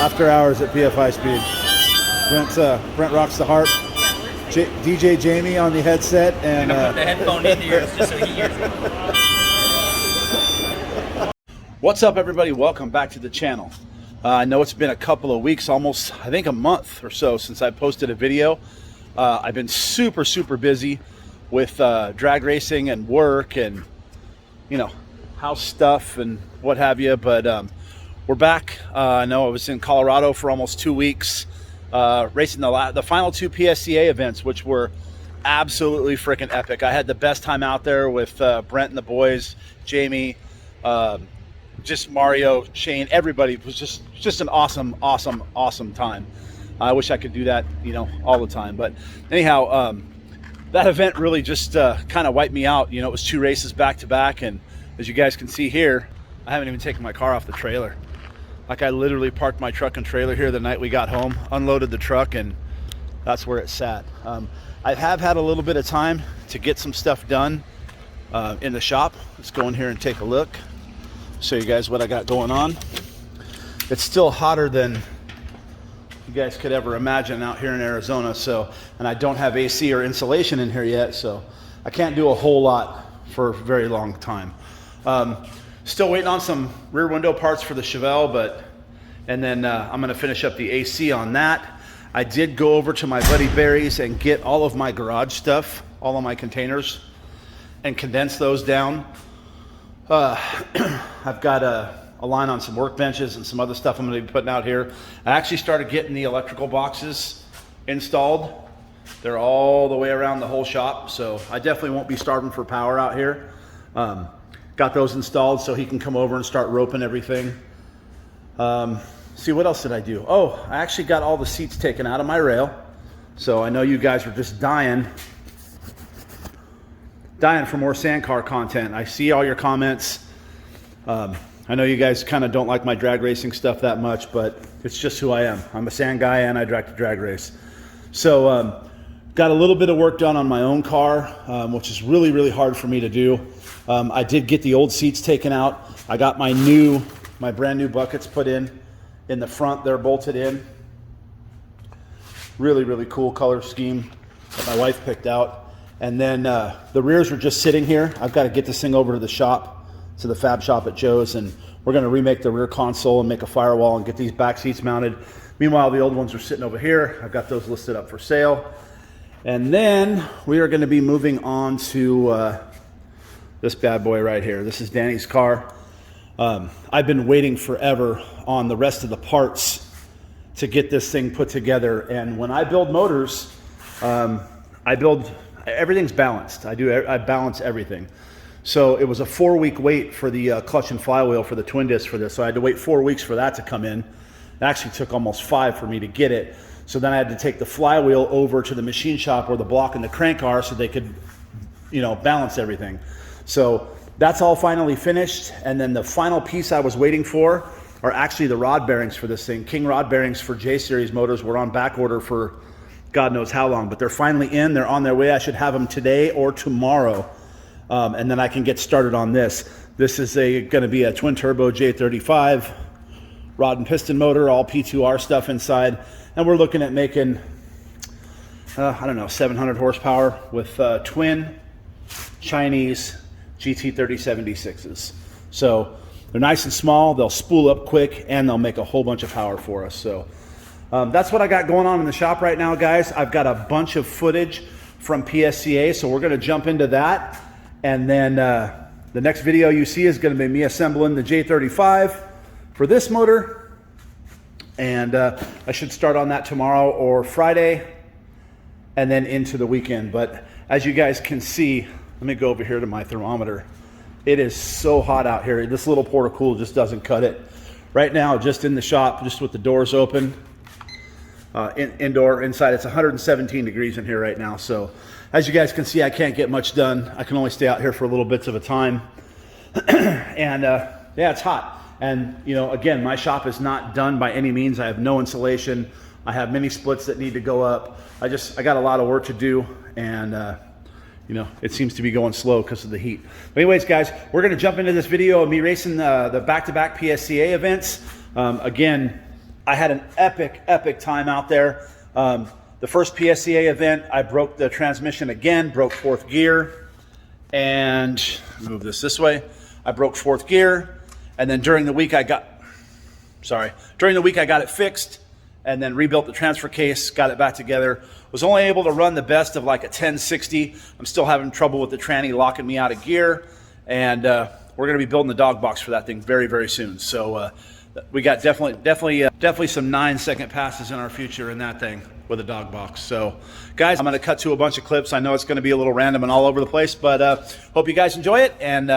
After hours at PFI Speed. Brent rocks the Harp. DJ Jamie on the headset, and put the headphone in the ears just so he hears it. What's up, everybody? Welcome back to the channel. I know it's been a couple of weeks, almost I think a month or so since I posted a video. I've been super busy with drag racing and work and house stuff and what have you, but we're back. I know I was in Colorado for almost 2 weeks racing the final two PSCA events, which were absolutely freaking epic. I had the best time out there with Brent and the boys, Jamie, just Mario, Shane, everybody. It was just an awesome time. I wish I could do that all the time, but anyhow, that event really just kind of wiped me out. It was 2 races back to back, and as you guys can see here, I haven't even taken my car off the trailer. Like, I literally parked my truck and trailer here the night we got home, unloaded the truck, and that's where it sat. I have had a little bit of time to get some stuff done in the shop. Let's go in here and take a look, show you guys what I got going on. It's still hotter than you guys could ever imagine out here in Arizona, and I don't have AC or insulation in here yet, so I can't do a whole lot for a very long time. Still waiting on some rear window parts for the Chevelle, and then I'm gonna finish up the AC on that. I did go over to my buddy Barry's and get all of my garage stuff, all of my containers, and condense those down. I've got a line on some workbenches and some other stuff I'm gonna be putting out here. I actually started getting the electrical boxes installed. They're all the way around the whole shop, so I definitely won't be starving for power out here. Got those installed so he can come over and start roping everything. See, what else did I do? Oh, I actually got all the seats taken out of my rail. So I know you guys were just dying for more sandcar content. I see all your comments. I know you guys kind of don't like my drag racing stuff that much, but it's just who I am. I'm a sand guy and I drag race. So got a little bit of work done on my own car, which is really hard for me to do. I did get the old seats taken out. I got my brand new buckets put in the front. They're bolted in. Really cool color scheme that my wife picked out. And then the rears are just sitting here. I've got to get this thing over to the shop, to the fab shop at Joe's, and we're going to remake the rear console and make a firewall and get these back seats mounted. Meanwhile, the old ones are sitting over here. I've got those listed up for sale. And then we are going to be moving on to this bad boy right here. This is Danny's car. I've been waiting forever on the rest of the parts to get this thing put together. And when I build motors, everything's balanced. I balance everything. So it was a 4-week wait for the clutch and flywheel for the twin disc for this. So I had to wait 4 weeks for that to come in. It actually took almost 5 for me to get it. So then I had to take the flywheel over to the machine shop where the block and the crank are so they could, balance everything. So that's all finally finished. And then the final piece I was waiting for are actually the rod bearings for this thing. King rod bearings for J-Series motors were on back order for God knows how long, but they're finally in. They're on their way. I should have them today or tomorrow. And then I can get started on this. This is going to be a twin turbo J35 rod and piston motor, all P2R stuff inside. And we're looking at making, 700 horsepower with twin Chinese GT3076s. So they're nice and small, they'll spool up quick, and they'll make a whole bunch of power for us. So that's what I got going on in the shop right now, guys. I've got a bunch of footage from PSCA, so we're gonna jump into that. And then the next video you see is gonna be me assembling the J35 for this motor. And I should start on that tomorrow or Friday and then into the weekend. But as you guys can see, let me go over here to my thermometer. It is so hot out here. This little porta-cool just doesn't cut it. Right now, just in the shop, just with the doors open, indoor, inside, it's 117 degrees in here right now. So as you guys can see, I can't get much done. I can only stay out here for little bits of a time. And yeah, it's hot. And again, my shop is not done by any means. I have no insulation. I have mini splits that need to go up. I got a lot of work to do, and it seems to be going slow because of the heat. But anyways, guys, we're gonna jump into this video of me racing the back-to-back PSCA events. Again, I had an epic time out there. The first PSCA event, I broke the transmission again, broke fourth gear, and move this way. I broke fourth gear, and then during the week I got it fixed, and then rebuilt the transfer case, got it back together. Was only able to run the best of like a 1060. I'm still having trouble with the tranny locking me out of gear, and we're going to be building the dog box for that thing very soon. So we got definitely some 9-second passes in our future in that thing with a dog box. So guys, I'm going to cut to a bunch of clips. I know it's going to be a little random and all over the place, but hope you guys enjoy it, and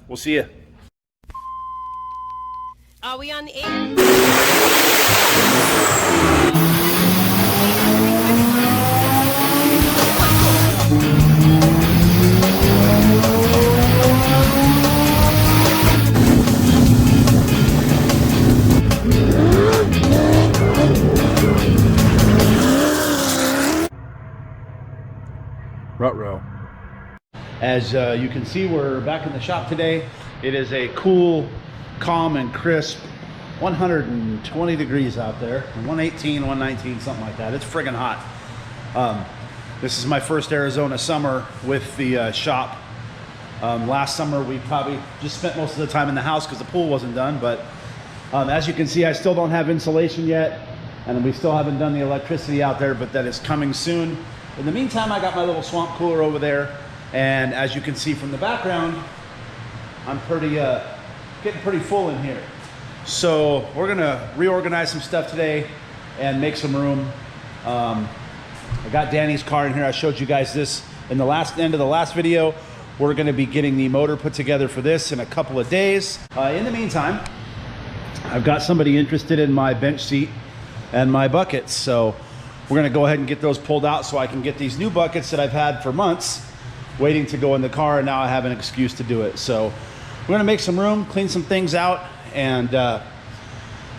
we'll see you. Are we on the air? Rut-row. As you can see, we're back in the shop today. It is a cool, calm and crisp 120 degrees out there, 118, 119, something like that. It's friggin' hot. This is my first Arizona summer with the shop. Last summer we probably just spent most of the time in the house because the pool wasn't done, but as you can see, I still don't have insulation yet, and we still haven't done the electricity out there, but that is coming soon. In the meantime, I got my little swamp cooler over there, and as you can see from the background, I'm getting pretty full in here. So we're gonna reorganize some stuff today and make some room. I got Danny's car in here. I showed you guys this in the end of the last video. We're gonna be getting the motor put together for this in a couple of days. In the meantime, I've got somebody interested in my bench seat and my buckets. So we're gonna go ahead and get those pulled out so I can get these new buckets that I've had for months waiting to go in the car, and now I have an excuse to do it. So we're gonna make some room, clean some things out, and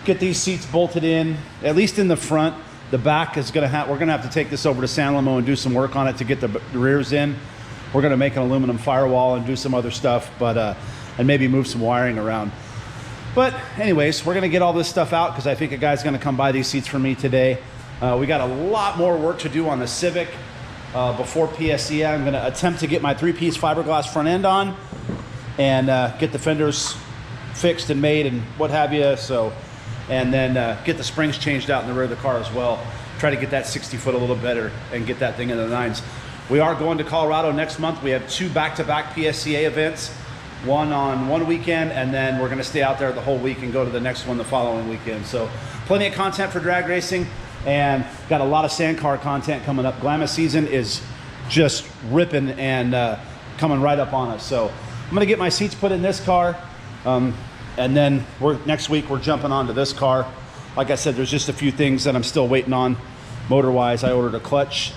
get these seats bolted in, at least in the front. The back is we're gonna have to take this over to San Lamo and do some work on it to get the rears in. We're gonna make an aluminum firewall and do some other stuff, but and maybe move some wiring around. But anyways, we're gonna get all this stuff out because I think a guy's gonna come buy these seats for me today. We got a lot more work to do on the Civic before PSCA. I'm gonna attempt to get my 3-piece fiberglass front end on and get the fenders fixed and made and what have you. So, and then get the springs changed out in the rear of the car as well. Try to get that 60 foot a little better and get that thing in the 9s. We are going to Colorado next month. We have 2 back-to-back PSCA events, one on one weekend, and then we're gonna stay out there the whole week and go to the next one the following weekend. So plenty of content for drag racing, and got a lot of sand car content coming up. Glamis season is just ripping and coming right up on us. So I'm gonna get my seats put in this car, and then next week we're jumping onto this car. Like I said, there's just a few things that I'm still waiting on motor-wise. I ordered a clutch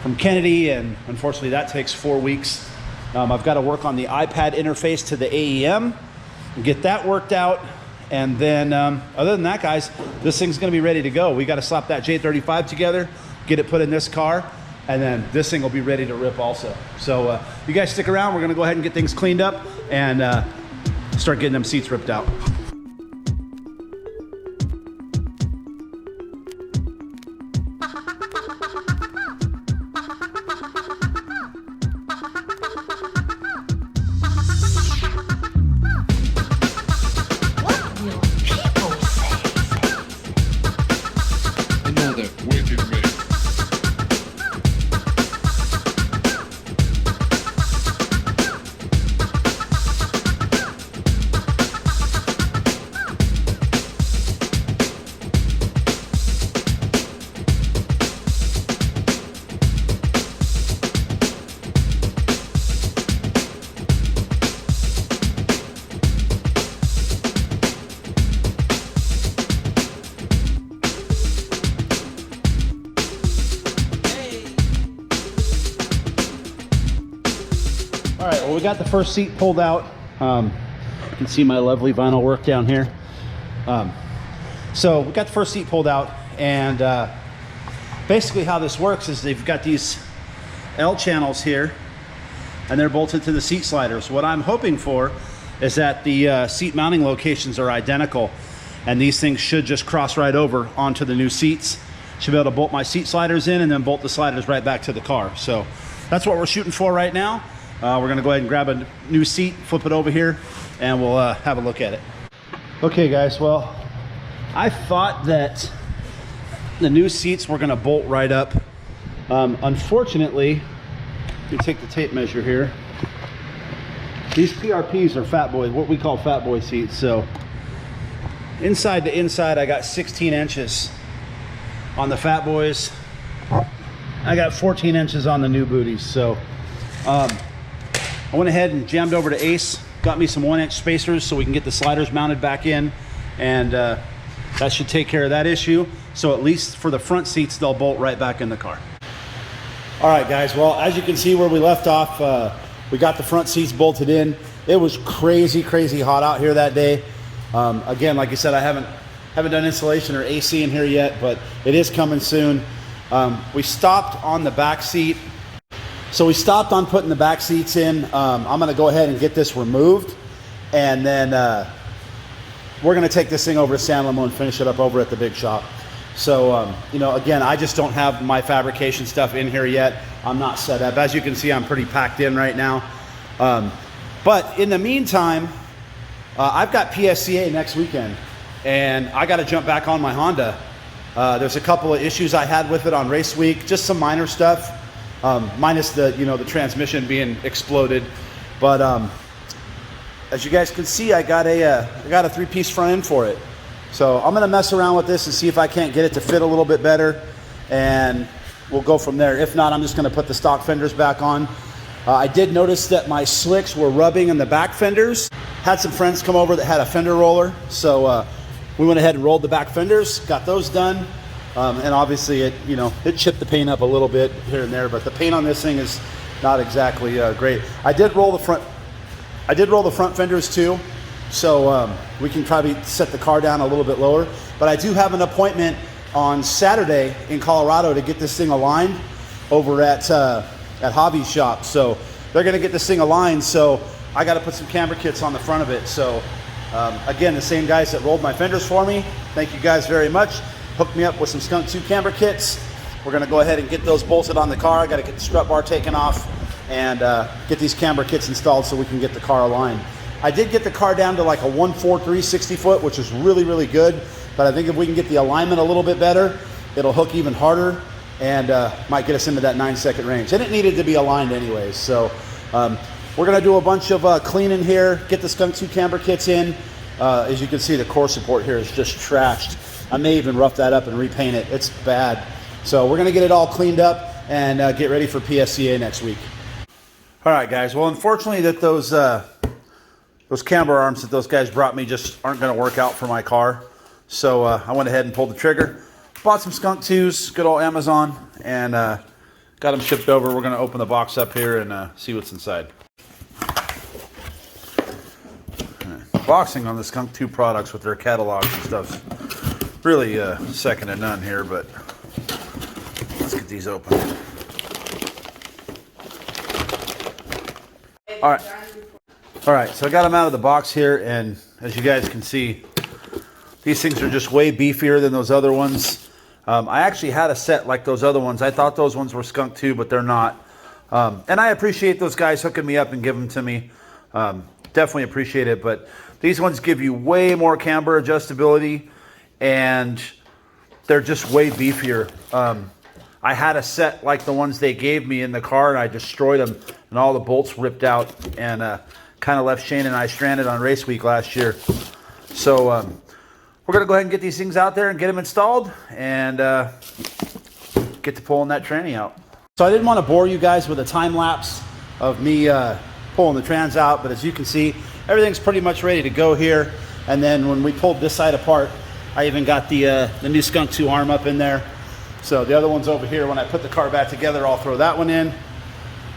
from Kennedy, and unfortunately that takes 4 weeks. I've got to work on the iPad interface to the AEM and get that worked out. And then other than that, guys, this thing's gonna be ready to go. We got to slap that J35 together, get it put in this car, and then this thing will be ready to rip also. So you guys stick around. We're gonna go ahead and get things cleaned up and start getting them seats ripped out. All right, well, we got the first seat pulled out. You can see my lovely vinyl work down here. So we got the first seat pulled out, and basically how this works is they've got these L channels here, and they're bolted to the seat sliders. What I'm hoping for is that the seat mounting locations are identical. and these things should just cross right over onto the new seats. Should be able to bolt my seat sliders in and then bolt the sliders right back to the car. So that's what we're shooting for right now. We're gonna go ahead and grab a new seat, flip it over here, and we'll have a look at it. Okay guys, well, I thought that the new seats were gonna bolt right up. Unfortunately, let me take the tape measure here. These PRPs are fat boy, what we call fat boy seats. So inside to inside, I got 16 inches on the fat boys. I got 14 inches on the new booties. So I went ahead and jammed over to Ace, got me some 1-inch spacers so we can get the sliders mounted back in, and that should take care of that issue. So at least for the front seats, they'll bolt right back in the car. All right guys, well, as you can see where we left off, we got the front seats bolted in. It was crazy hot out here that day. Again, like I said, I haven't done insulation or AC in here yet, but it is coming soon. We stopped on the back seat. So we stopped on putting the back seats in. I'm gonna go ahead and get this removed, and then we're gonna take this thing over to San Lamo and finish it up over at the big shop. So, you know, again, I just don't have my fabrication stuff in here yet. I'm not set up. As you can see, I'm pretty packed in right now. But in the meantime, I've got PSCA next weekend, and I got to jump back on my Honda. There's a couple of issues I had with it on race week, just some minor stuff, minus the, you know, the transmission being exploded. But as you guys can see, I got a 3-piece front end for it. So I'm gonna mess around with this and see if I can't get it to fit a little bit better, and we'll go from there. If not, I'm just gonna put the stock fenders back on. I did notice that my slicks were rubbing in the back fenders. Had some friends come over that had a fender roller, so we went ahead and rolled the back fenders, got those done, and obviously it, you know, it chipped the paint up a little bit here and there, but the paint on this thing is not exactly great. I did roll the front fenders too, so we can probably set the car down a little bit lower. But I do have an appointment on Saturday in Colorado to get this thing aligned over at Hobby's shop. So they're gonna get this thing aligned, so I gotta put some camber kits on the front of it. So again, the same guys that rolled my fenders for me, thank you guys very much, hooked me up with some Skunk 2 camber kits. We're gonna go ahead and get those bolted on the car. I gotta get the strut bar taken off and get these camber kits installed so we can get the car aligned. I did get the car down to like a 143 60 foot, which is really good. But I think if we can get the alignment a little bit better, it'll hook even harder and might get us into that 9-second range. And it needed to be aligned anyways. So we're gonna do a bunch of cleaning here, get the Skunk 2 camber kits in. As you can see, the core support here is just trashed. I may even rough that up and repaint it. It's bad. So we're gonna get it all cleaned up and get ready for PSCA next week. All right, guys. Well, unfortunately, that those camber arms that those guys brought me just aren't going to work out for my car. So I went ahead and pulled the trigger, bought some Skunk 2s, good old Amazon, and got them shipped over. We're going to open the box up here and see what's inside. Boxing on the Skunk 2 products with their catalogs and stuff, really second to none here, but let's get these open. All right, so I got them out of the box here, and as you guys can see, these things are just way beefier than those other ones. I actually had a set like those other ones. I thought those ones were Skunk 2, but they're not. And I appreciate those guys hooking me up and giving them to me. Definitely appreciate it, but these ones give you way more camber adjustability, and they're just way beefier. I had a set like the ones they gave me in the car, and I destroyed them, and all the bolts ripped out, and kind of left Shane and I stranded on race week last year. So we're going to go ahead and get these things out there and get them installed, and get to pulling that tranny out. So I didn't want to bore you guys with a time lapse of me pulling the trans out, but as you can see, everything's pretty much ready to go here. And then when we pulled this side apart, I even got the new Skunk 2 arm up in there. So the other one's over here. When I put the car back together, I'll throw that one in.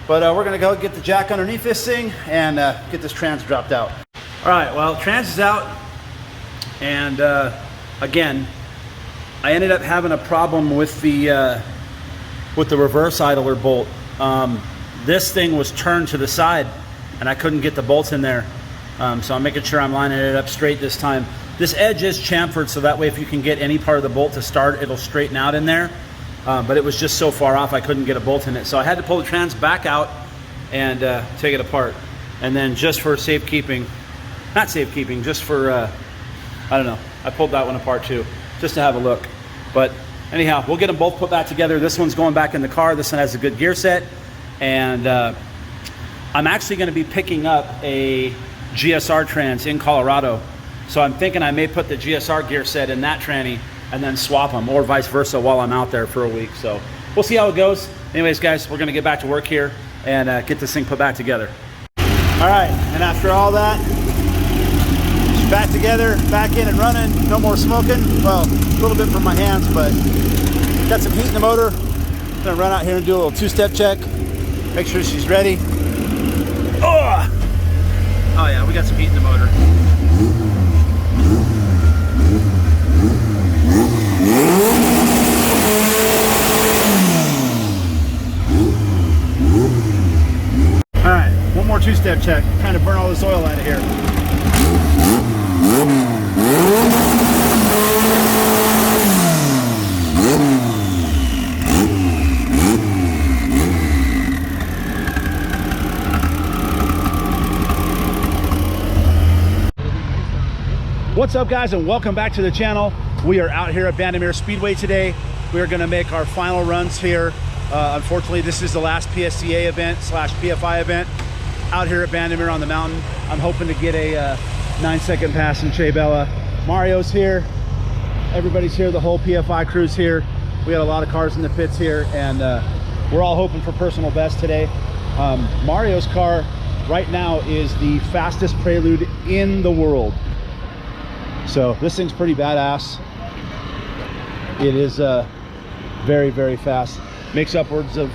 But we're gonna go get the jack underneath this thing and get this trans dropped out. All right, well, trans is out. And again, I ended up having a problem with the reverse idler bolt. This thing was turned to the side and I couldn't get the bolts in there. So I'm making sure I'm lining it up straight this time. This edge is chamfered, so that way if you can get any part of the bolt to start, it'll straighten out in there. But it was just so far off I couldn't get a bolt in it. So I had to pull the trans back out and take it apart. And then just for safekeeping, not safekeeping, just for, I don't know, I pulled that one apart too, just to have a look. But anyhow, we'll get them both put back together. This one's going back in the car. This one has a good gear set. And I'm actually going to be picking up a GSR trans in Colorado. So I'm thinking I may put the GSR gear set in that tranny and then swap them, or vice versa while I'm out there for a week. So we'll see how it goes. Anyways, guys, we're going to get back to work here and get this thing put back together. All right, and after all that, it's back together, back in and running, no more smoking. Well, a little bit from my hands, but got some heat in the motor. I'm gonna run out here and do a little two-step check, make sure she's ready. Oh yeah, we got some heat in the motor. All right, one more two-step check. Trying to burn all this oil out of here. What's up, guys, and welcome back to the channel. We are out here at Bandimere Speedway today. We are going to make our final runs here. Unfortunately, this is the last PSCA event / PFI event out here at Bandimere on the mountain. I'm hoping to get a 9-second pass in Che Bella. Mario's here. Everybody's here. The whole PFI crew's here. We got a lot of cars in the pits here, and we're all hoping for personal best today. Mario's car right now is the fastest Prelude in the world. So this thing's pretty badass. It is very, very fast. Makes upwards of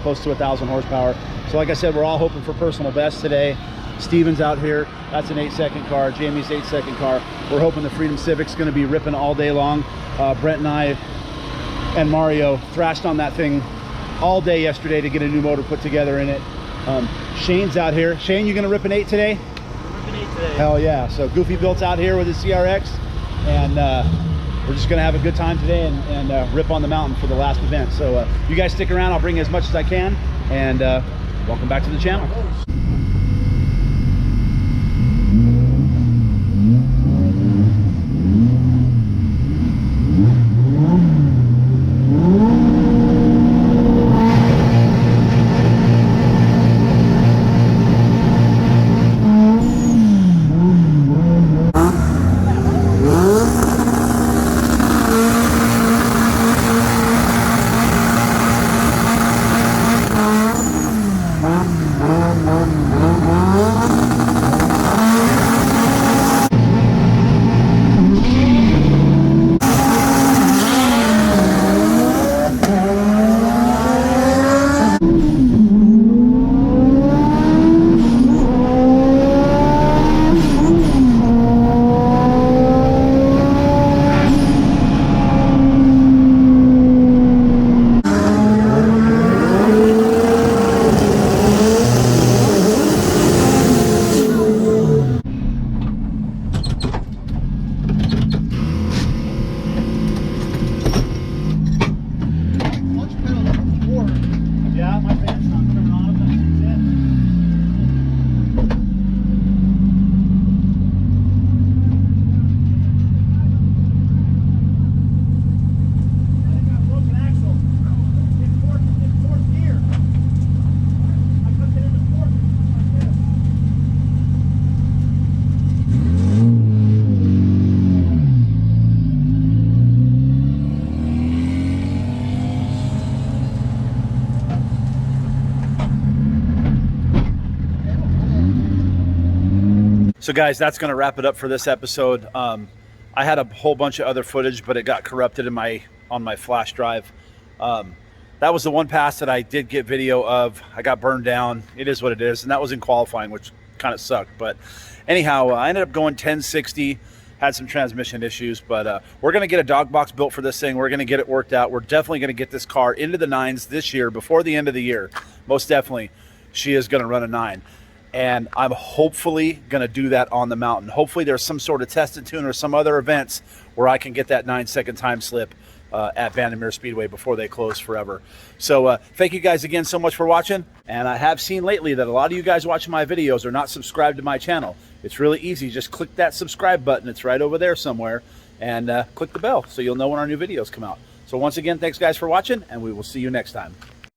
close to 1,000 horsepower. So like I said, we're all hoping for personal best today. Steven's out here. That's an 8-second car. Jamie's 8-second car. We're hoping the Freedom Civic's going to be ripping all day long. Brent and I and Mario thrashed on that thing all day yesterday to get a new motor put together in it. Shane's out here. Shane, you going to rip an 8 today? Today. Hell yeah. So Goofy Built's out here with his CRX, and we're just gonna have a good time today and rip on the mountain for the last event. So you guys stick around. I'll bring as much as I can, and welcome back to the channel. So guys, that's going to wrap it up for this episode. I had a whole bunch of other footage, but it got corrupted in on my flash drive. That was the one pass that I did get video of. I got burned down. It is what it is, and that was in qualifying, which kind of sucked. But anyhow, I ended up going 1060. Had some transmission issues, but we're going to get a dog box built for this thing. We're going to get it worked out. We're definitely going to get this car into the 9s this year before the end of the year. Most definitely, she is going to run a 9. and I'm hopefully going to do that on the mountain. Hopefully there's some sort of test and tune or some other events where I can get that 9-second time slip at Bandimere Speedway before they close forever. So thank you guys again so much for watching. And I have seen lately that a lot of you guys watching my videos are not subscribed to my channel. It's really easy. Just click that subscribe button. It's right over there somewhere. And click the bell so you'll know when our new videos come out. So once again, thanks guys for watching, and we will see you next time.